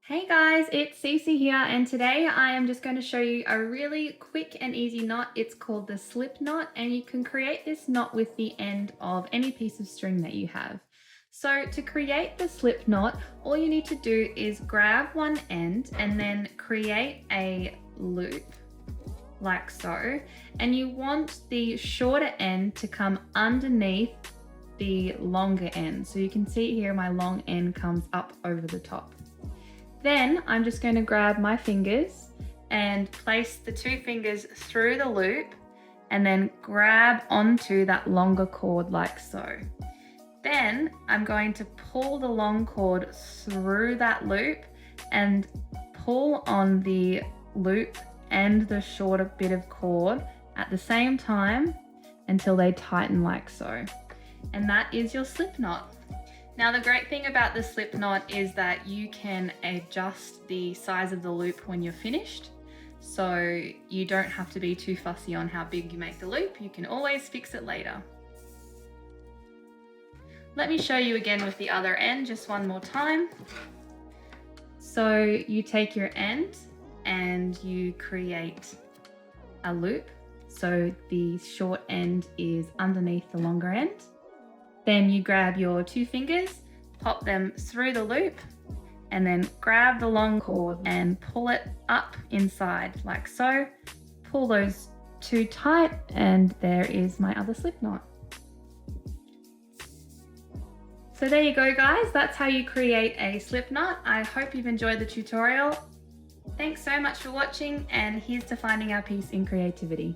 Hey guys, it's Cece here, and today I am just going to show you a really quick and easy knot. It's called the slip knot, and you can create this knot with the end of any piece of string that you have. So to create the slip knot, all you need to do is grab one end and then create a loop like so. And you want the shorter end to come underneath the longer end. So you can see here my long end comes up over the top. Then I'm just going to grab my fingers and place the two fingers through the loop and then grab onto that longer cord like so. Then I'm going to pull the long cord through that loop and pull on the loop and the shorter bit of cord at the same time until they tighten like so. And that is your slip knot. Now the great thing about the slip knot is that you can adjust the size of the loop when you're finished. So you don't have to be too fussy on how big you make the loop. You can always fix it later. Let me show you again with the other end just one more time. So you take your end and you create a loop. So the short end is underneath the longer end. Then you grab your two fingers, pop them through the loop, and then grab the long cord and pull it up inside like so. Pull those two tight, and there is my other slip knot. So there you go guys, that's how you create a slip knot. I hope you've enjoyed the tutorial. Thanks so much for watching, and here's to finding our peace in creativity.